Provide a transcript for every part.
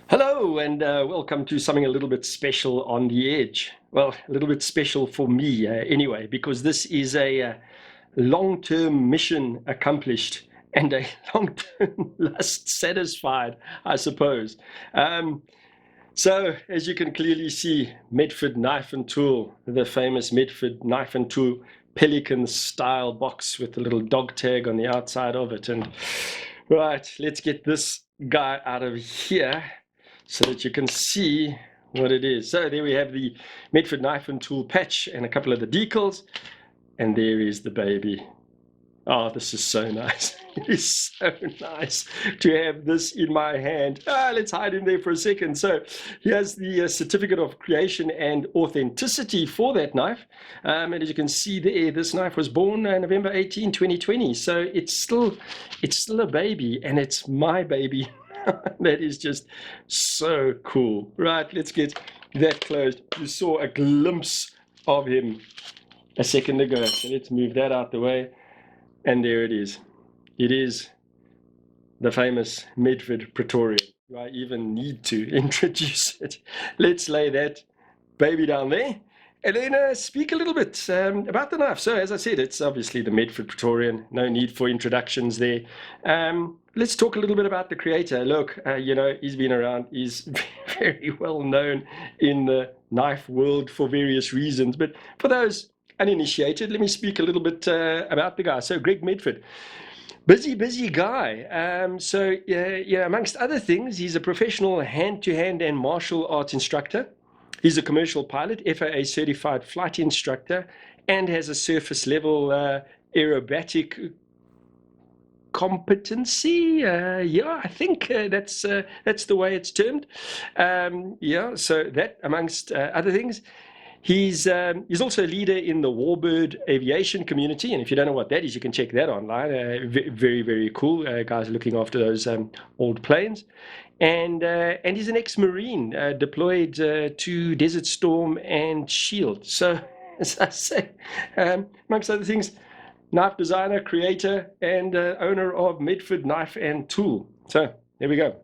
Hello, and welcome to something a little bit special on the edge. Well, a little bit special for me anyway, because this is a long-term mission accomplished and a long-term lust satisfied, I suppose. Um, so, as you can clearly see, Medford Knife and Tool, the famous Medford Knife and Tool Pelican style box with the little dog tag on the outside of it. And right, let's get this guy out of here so that you can see what it is. So there we have the Medford Knife and Tool patch and a couple of the decals. And there is the baby. Oh, this is so nice. It is so nice to have this in my hand. Let's hide him there for a second. So here's the certificate of creation and authenticity for that knife. And as you can see there, this knife was born November 18, 2020. So it's still a baby, and it's my baby. That is just so cool. Right, let's get that closed. You saw a glimpse of him a second ago. So let's move that out the way. And there it is. It is the famous Medford Praetorian. Do I even need to introduce it? Let's lay that baby down there and then speak a little bit about the knife. So as I said, it's obviously the Medford Praetorian. No need for introductions there. Let's talk a little bit about the creator. Look, he's been around. He's very well known in the knife world for various reasons. But for those uninitiated, let me speak a little bit about the guy. So Greg Medford, busy guy. Amongst other things, he's a professional hand-to-hand and martial arts instructor. He's a commercial pilot, FAA certified flight instructor, and has a surface level aerobatic competency. I think that's the way it's termed. So that amongst other things. He's also a leader in the warbird aviation community, and if you don't know what that is, you can check that online. Very, very cool. Guys looking after those old planes. And he's an ex-Marine deployed to Desert Storm and Shield. So, as I say, amongst other things, knife designer, creator, and owner of Medford Knife and Tool. So, there we go.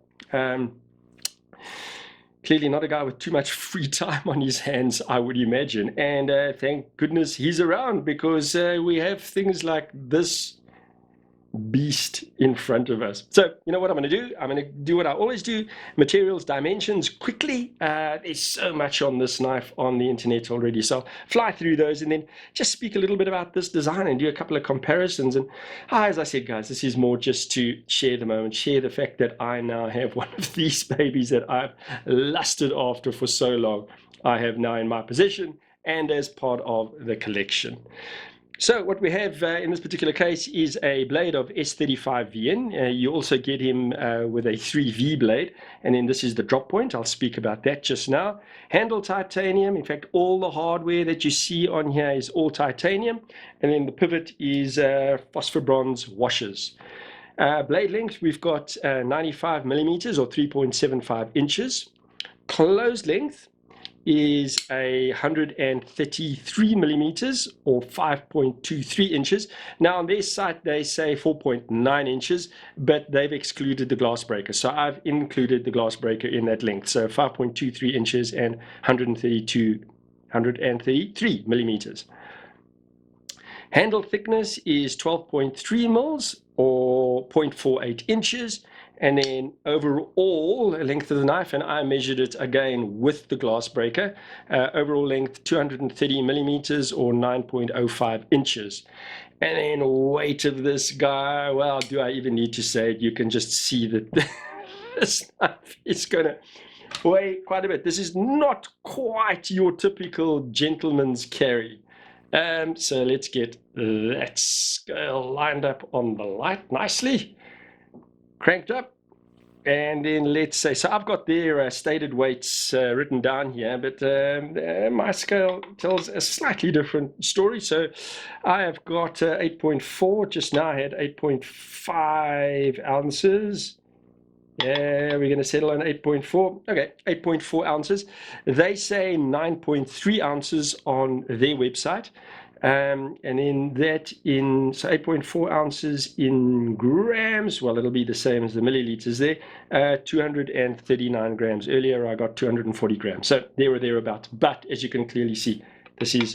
Clearly not a guy with too much free time on his hands, I would imagine. And thank goodness he's around, because we have things like this beast in front of us. So you know what I'm going to do? I'm going to do what I always do: materials, dimensions, quickly. There's so much on this knife on the internet already, so I'll fly through those and then just speak a little bit about this design and do a couple of comparisons. And as I said, guys, this is more just to share the moment, share the fact that I now have one of these babies that I've lusted after for so long. I have now in my possession and as part of the collection. So what we have in this particular case is a blade of S35VN. You also get him with a 3V blade, and then this is the drop point. I'll speak about that just now. Handle titanium. In fact, all the hardware that you see on here is all titanium, and then the pivot is phosphor bronze washers. Blade length, we've got 95 millimeters or 3.75 inches. Closed length is 133 millimeters or 5.23 inches. Now on their site they say 4.9 inches, but they've excluded the glass breaker, so I've included the glass breaker in that length. So 5.23 inches and 133 millimeters. Handle thickness is 12.3 mils or 0.48 inches. And then overall length of the knife, and I measured it again with the glass breaker, overall length 230 millimeters or 9.05 inches. And then weight of this guy, well, do I even need to say it? You can just see that this knife is going to weigh quite a bit. This is not quite your typical gentleman's carry. So let's get that scale lined up on the light nicely. Cranked up, and then let's say, so I've got their stated weights written down here, but my scale tells a slightly different story. So I have got 8.4, just now I had 8.5 ounces. Yeah, we're going to settle on 8.4. Okay, 8.4 ounces. They say 9.3 ounces on their website. And then that in, so 8.4 ounces in grams, well, it'll be the same as the milliliters there, 239 grams. Earlier I got 240 grams, so there or thereabouts. But as you can clearly see, this is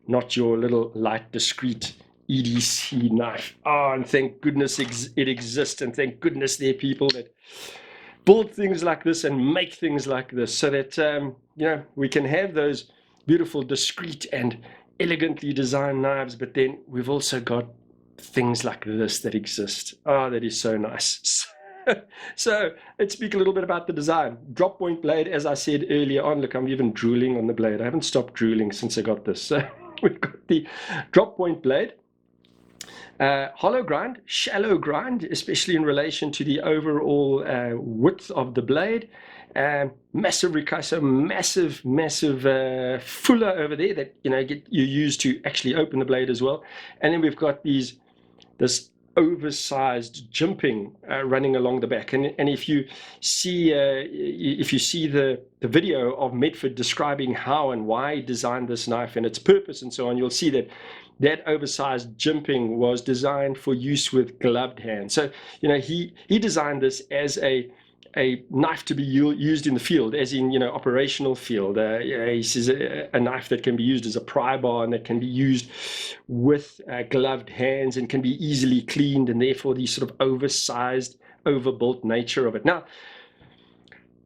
not your little light, discreet EDC knife. Oh, and thank goodness it exists, and thank goodness there are people that build things like this and make things like this, so that we can have those beautiful, discreet, and elegantly designed knives, but then we've also got things like this that exist. Oh, that is so nice. So let's speak a little bit about the design. Drop point blade, as I said earlier on. Look, I'm even drooling on the blade. I haven't stopped drooling since I got this. So we've got the drop point blade. Hollow grind, shallow grind, especially in relation to the overall width of the blade. Massive ricasso, massive fuller over there that you use to actually open the blade as well. And then we've got this oversized jimping running along the back. And if you see the video of Medford describing how and why he designed this knife and its purpose and so on, you'll see that oversized jimping was designed for use with gloved hands. So he designed this as a knife to be used in the field, as in operational field. He says a knife that can be used as a pry bar and that can be used with gloved hands and can be easily cleaned, and therefore the sort of oversized, overbuilt nature of it. Now,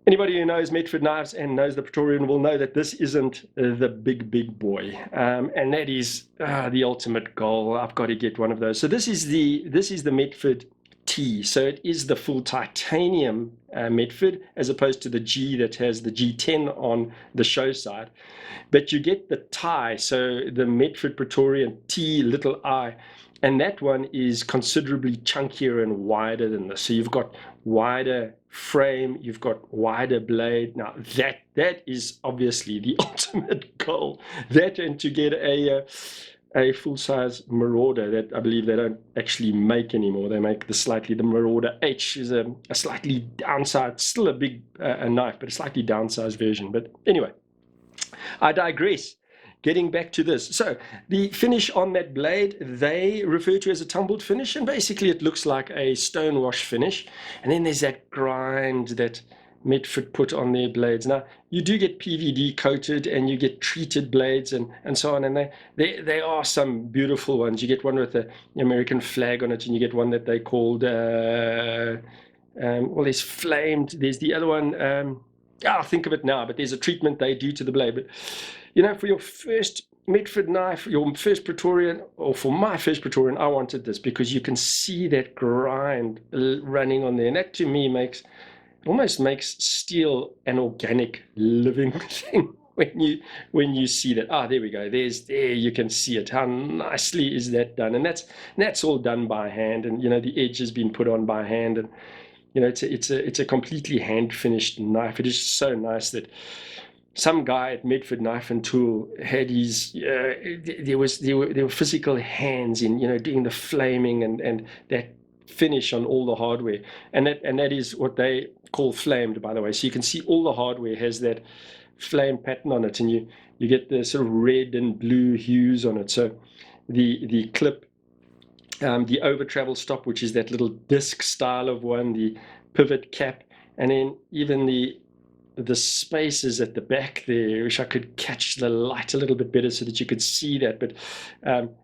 anybody who knows Medford knives and knows the Praetorian will know that this isn't the big boy, and that is the ultimate goal. I've got to get one of those. So this is the Medford T. So it is the full titanium Medford, as opposed to the G that has the G10 on the show side. But you get the tie, so the Medford Praetorian T little I, and that one is considerably chunkier and wider than this. So you've got wider frame, you've got wider blade. Now that is obviously the ultimate goal. That, and to get a full-size Marauder that I believe they don't actually make anymore. They make the Marauder H is a slightly downsized, still a big knife, but a slightly downsized version. But anyway, I digress. Getting back to this. So the finish on that blade, they refer to as a tumbled finish, and basically it looks like a stonewash finish. And then there's that grind that Medford put on their blades. Now, you do get PVD coated and you get treated blades and so on, and they are some beautiful ones. You get one with the American flag on it, and you get one that they called, well, there's flamed, there's the other one, I'll think of it now, but there's a treatment they do to the blade. But, for your first Medford knife, your first Praetorian, or for my first Praetorian, I wanted this because you can see that grind running on there, and that to me almost makes steel an organic living thing when you see that. There we go. There you can see it. How nicely is that done? And that's all done by hand, and the edge has been put on by hand, and it's a completely hand finished knife. It is so nice that some guy at Medford Knife and Tool had his there were physical hands in doing the flaming and that finish on all the hardware, and that is what they call flamed, by the way. So you can see all the hardware has that flame pattern on it, and you get the sort of red and blue hues on it. So the clip, the over travel stop, which is that little disc style of one, the pivot cap, and then even the spaces at the back there. I wish I could catch the light a little bit better so that you could see that, but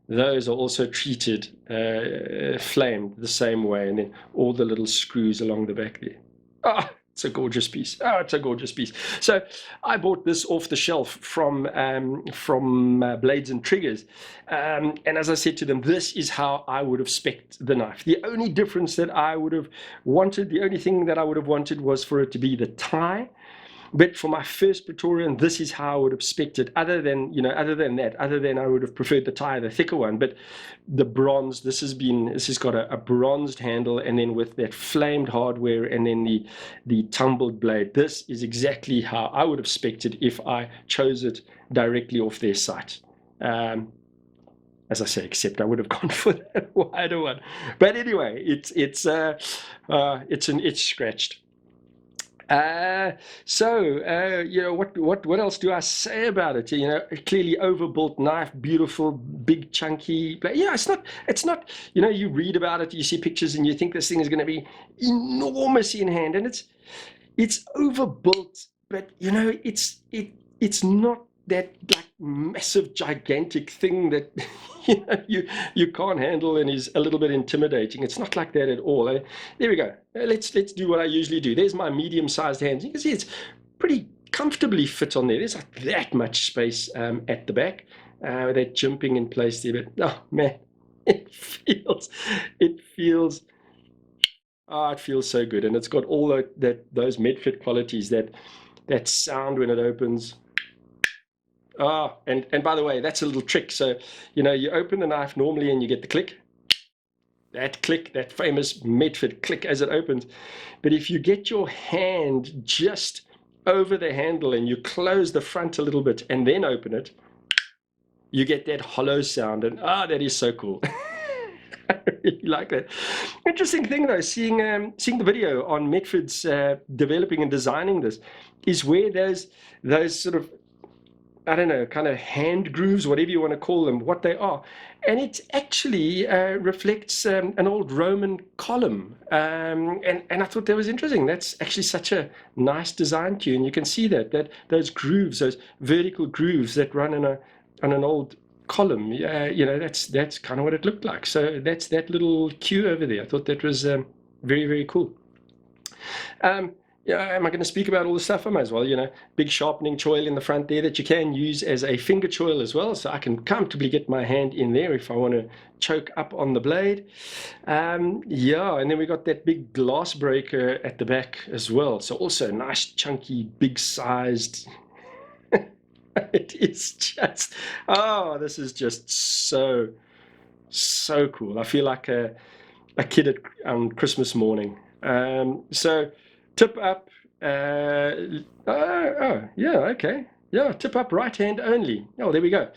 those are also treated, flamed the same way, and then all the little screws along the back there. It's a gorgeous piece. It's a gorgeous piece. So I bought this off the shelf from Blades and Triggers, and as I said to them, this is how I would have spec'd the knife. The only difference that I would have wanted, the only thing that I would have wanted was for it to be the tie. But for my first Praetorian, this is how I would have spec'd it. Other than I would have preferred the tie, the thicker one. But the bronze, this has got a bronzed handle, and then with that flamed hardware, and then the tumbled blade. This is exactly how I would have spec'd it if I chose it directly off their site. As I say, except I would have gone for that wider one. But anyway, it's an itch scratched. What else do I say about it? A clearly overbuilt knife, beautiful, big, chunky blade. Yeah, it's not. You read about it, you see pictures, and you think this thing is going to be enormous in hand, and it's overbuilt, but it's not that like massive, gigantic thing that you can't handle and is a little bit intimidating. It's not like that at all. There we go. Let's do what I usually do. There's my medium-sized hands. You can see it's pretty comfortably fit on there. There's like that much space at the back. That jumping in place there, but oh man, it feels. Oh, it feels so good, and it's got all those Medford qualities, that sound when it opens. Ah, and by the way, that's a little trick. So, you open the knife normally and you get the click, that famous Medford click as it opens. But if you get your hand just over the handle and you close the front a little bit and then open it, you get that hollow sound, and that is so cool. I really like that. Interesting thing though, seeing the video on Medford's developing and designing this, is where those sort of, I don't know, kind of hand grooves, whatever you want to call them, what they are. And it actually reflects an old Roman column. And I thought that was interesting. That's actually such a nice design to you. And you can see that those grooves, those vertical grooves that run on an old column, that's kind of what it looked like. So that's that little cue over there. I thought that was very, very cool. Am I going to speak about all the stuff? I might as well, big sharpening choil in the front there that you can use as a finger choil as well. So I can comfortably get my hand in there if I want to choke up on the blade. And then we got that big glass breaker at the back as well. So also nice, chunky, big sized. It is just, this is just so, so cool. I feel like a kid on Christmas morning. So tip up, okay. Yeah, tip up right hand only. Oh, there we go.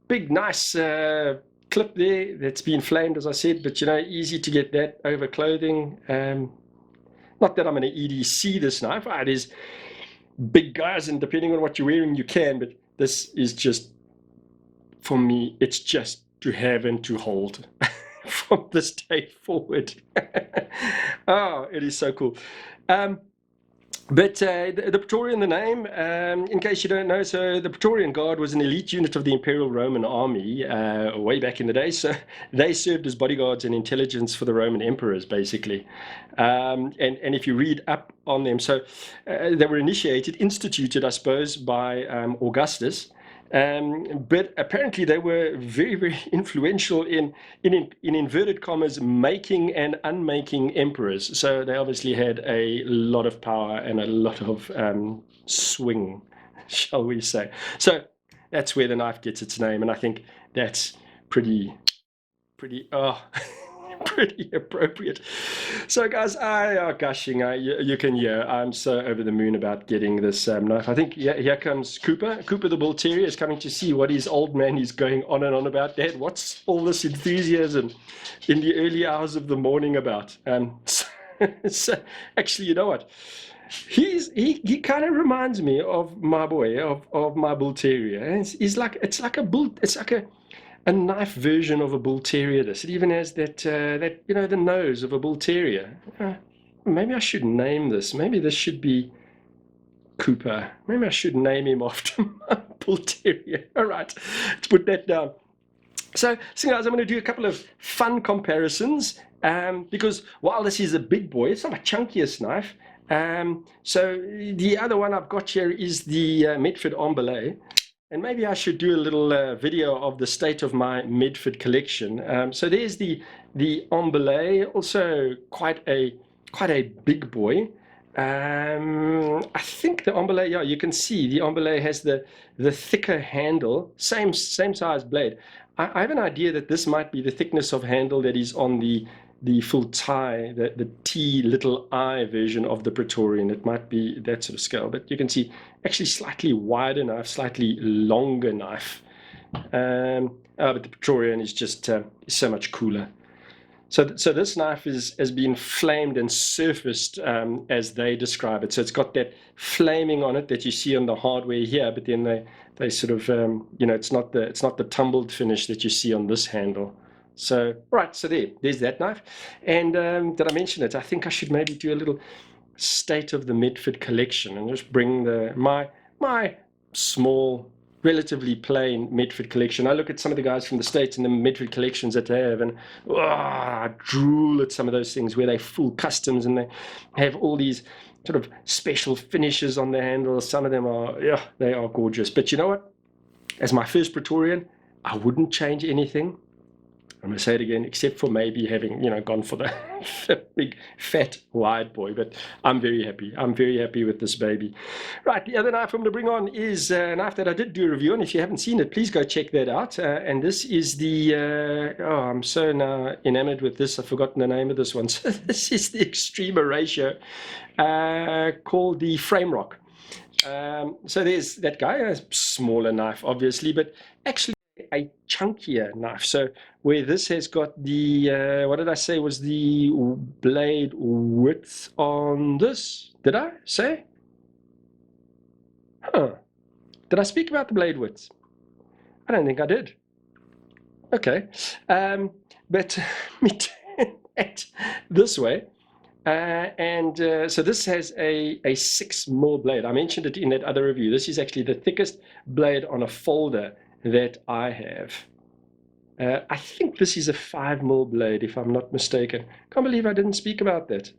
Big, nice clip there that's been flamed, as I said, but easy to get that over clothing. Not that I'm going to EDC this knife. It is big, guys, and depending on what you're wearing, you can, but this is just, for me, it's just to have and to hold. From this day forward. It is so cool. But the Praetorian, the name, in case you don't know, so the Praetorian Guard was an elite unit of the Imperial Roman Army way back in the day. So they served as bodyguards and intelligence for the Roman emperors, basically. And if you read up on them, so they were instituted, I suppose, by Augustus. But apparently they were very, very influential in inverted commas, making and unmaking emperors. So they obviously had a lot of power and a lot of swing, shall we say. So that's where the knife gets its name, and I think that's pretty pretty appropriate. So guys, I are gushing. You can hear I'm so over the moon about getting this knife. I think here comes Cooper. Cooper the Bull Terrier is coming to see what his old man is going on and on about. Dad, what's all this enthusiasm in the early hours of the morning about? So actually, you know what? He kind of reminds me of my boy, of my Bull Terrier. And it's like a bull. It's like a knife version of a Bull Terrier. It even has that the nose of a Bull Terrier. Maybe I should name this. Maybe this should be Cooper. Maybe I should name him after my Bull Terrier. All right, let's put that down. So guys, I'm going to do a couple of fun comparisons because while this is a big boy, it's not a chunkiest knife. So the other one I've got here is the Medford Emboulet. And maybe I should do a little video of the state of my Medford collection. So there's the Emboulet, also quite a big boy. I think the Emboulet, you can see the Emboulet has the thicker handle, same size blade. I have an idea that this might be the thickness of handle that is on the full tie, the T little I version of the Praetorian. It might be that sort of scale, but you can see actually slightly wider knife, slightly longer knife. But the Praetorian is just so much cooler. So this knife has been flamed and surfaced as they describe it. So it's got that flaming on it that you see on the hardware here, but then they sort of it's not the tumbled finish that you see on this handle. So right, so there's that knife. And did I mention it? I think I should maybe do a little state of the Medford collection and just bring my small, relatively plain Medford collection. I look at some of the guys from the States and the Medford collections that they have, and I drool at some of those things where they full customs and they have all these sort of special finishes on the handles. Some of them are, they are gorgeous. But you know what? As my first Praetorian, I wouldn't change anything. I'm going to say it again, except for maybe having, gone for the big, fat, wide boy. But I'm very happy. I'm very happy with this baby. Right, the other knife I'm going to bring on is a knife that I did do a review on. If you haven't seen it, please go check that out. And this is the, I'm so now enamored with this. I've forgotten the name of this one. So this is the Extrema ratio called the Frame Rock. So there's that guy, a smaller knife, obviously, but actually a chunkier knife. So where this has got the, what did I say was the blade width on this? Did I say? Did I speak about the blade width? I don't think I did. Okay. But me turn it this way. So this has a 6mm blade. I mentioned it in that other review. This is actually the thickest blade on a folder that I have. I think this is a 5mm blade, if I'm not mistaken. Can't believe I didn't speak about that.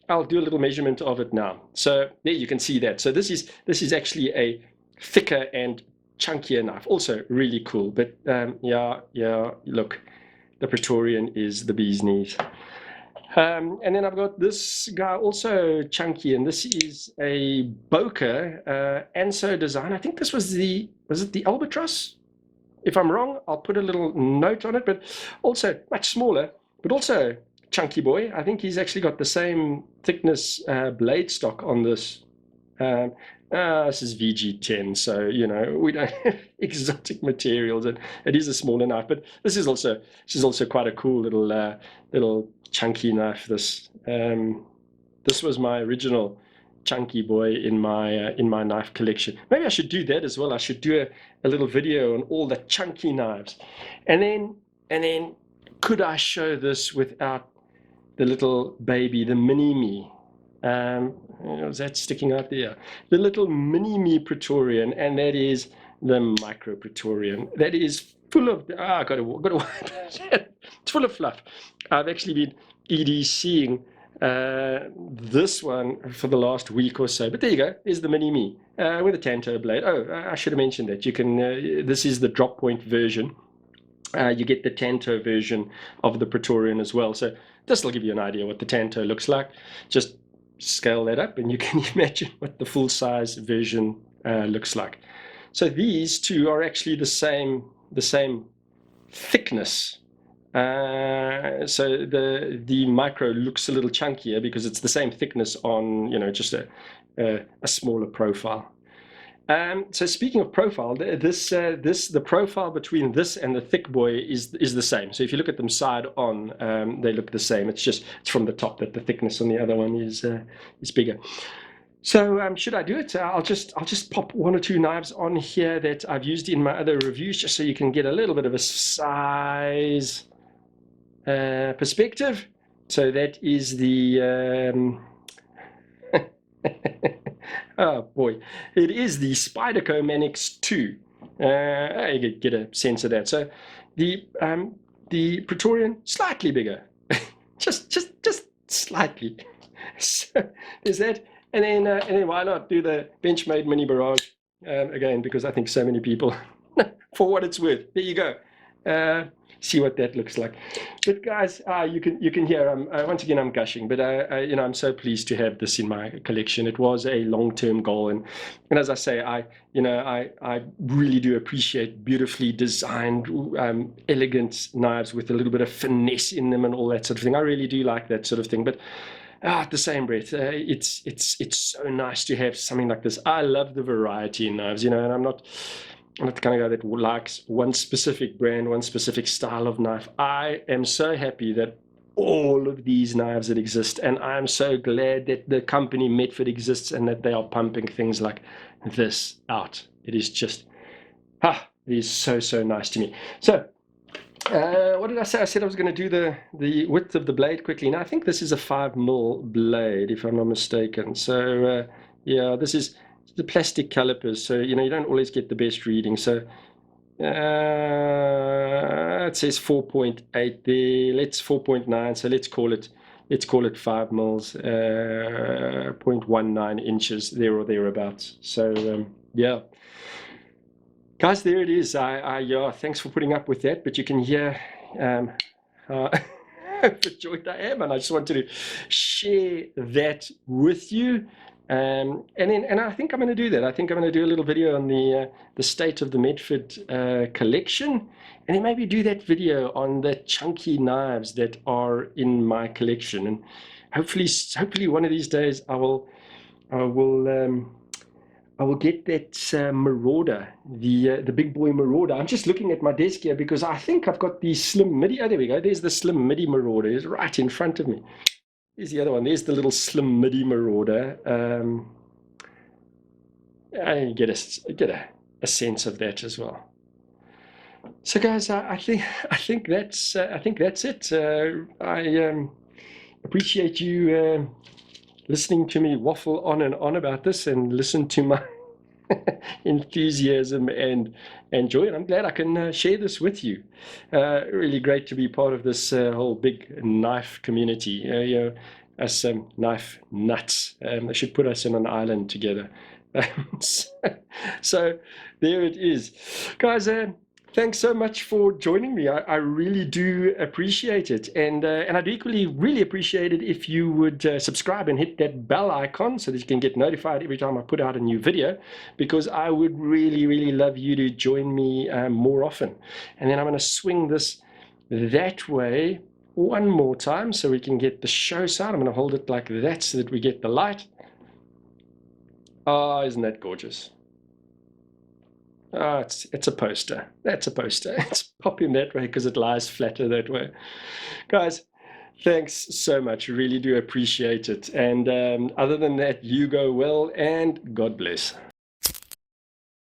I'll do a little measurement of it now. So there you can see that. So this is actually a thicker and chunkier knife. Also really cool. But yeah, look, the Praetorian is the bee's knees. And then I've got this guy also chunky, and this is a Boker Anso design. I think this was it the Albatross? If I'm wrong, I'll put a little note on it, but also much smaller, but also chunky boy. I think he's actually got the same thickness blade stock on this. This is VG10, so we don't have exotic materials, and it is a smaller knife. But this is also quite a cool little chunky knife. This was my original chunky boy in my knife collection. Maybe I should do that as well. I should do a little video on all the chunky knives, and then could I show this without the little baby, the mini me? Is that sticking out there? The little mini me Praetorian, and that is the micro Praetorian. That is full of, got to wipe it. It's full of fluff. I've actually been EDCing this one for the last week or so. But there you go. There's the mini me with a Tanto blade. Oh, I should have mentioned that. You can. This is the drop point version. You get the Tanto version of the Praetorian as well. So this will give you an idea what the Tanto looks like. Just scale that up and you can imagine what the full-size version looks like. So these two are actually the same thickness. So the micro looks a little chunkier because it's the same thickness on just a smaller profile. So speaking of profile, the profile between this and the thick boy is the same. So if you look at them side on, they look the same. It's from the top that the thickness on the other one is bigger. So should I do it? I'll just pop one or two knives on here that I've used in my other reviews, just so you can get a little bit of a size perspective. So that is the oh boy, it is the Spyderco Manix 2. You get a sense of that. So the Praetorian, slightly bigger, just slightly. So there's that, and then why not do the Benchmade Mini Barrage again? Because I think so many people, for what it's worth. There you go. See what that looks like. But guys, you can hear once again I'm gushing, but I'm so pleased to have this in my collection. It was a long-term goal, and as I say, I really do appreciate beautifully designed, elegant knives with a little bit of finesse in them and all that sort of thing. I really do like that sort of thing. But at the same breath, it's so nice to have something like this. I love the variety in knives, and I'm not. I'm not the kind of guy that likes one specific brand, one specific style of knife. I am so happy that all of these knives that exist, and I'm so glad that the company Medford exists and that they are pumping things like this out. It is just, it is so nice to me. So, what did I say? I said I was going to do the width of the blade quickly. Now, I think this is a 5mm blade, if I'm not mistaken. So, yeah, this is the plastic calipers. So, you don't always get the best reading. So, it says 4.8 there. Let's 4.9. So let's call it 5 mils, 0.19 inches there or thereabouts. So, yeah. Guys, there it is. Yeah, thanks for putting up with that. But you can hear how overjoyed I am, and I just wanted to share that with you. And I think I'm going to do that. I think I'm going to do a little video on the state of the Medford collection, and then maybe do that video on the chunky knives that are in my collection. And hopefully one of these days I will get that Marauder, the big boy Marauder. I'm just looking at my desk here because I think I've got the slim midi. Oh, there we go. There's the slim midi Marauder. It's right in front of me. Here's the other one. There's the little slim midi Marauder. I get a sense of that as well. So, guys, I think that's it. I appreciate you listening to me waffle on and on about this, and listen to my enthusiasm and joy. And I'm glad I can share this with you. Really great to be part of this whole big knife community. Us knife nuts. They should put us in an island together. So there it is, guys. Thanks so much for joining me. I really do appreciate it, and I'd equally really appreciate it if you would subscribe and hit that bell icon so that you can get notified every time I put out a new video, because I would really love you to join me more often. And then I'm going to swing this that way one more time so we can get the show side. I'm going to hold it like that so that we get the light. Oh, isn't that gorgeous? Oh, it's a poster. That's a poster. It's popping that way because it lies flatter that way. Guys, thanks so much. Really do appreciate it. And other than that, you go well, and God bless.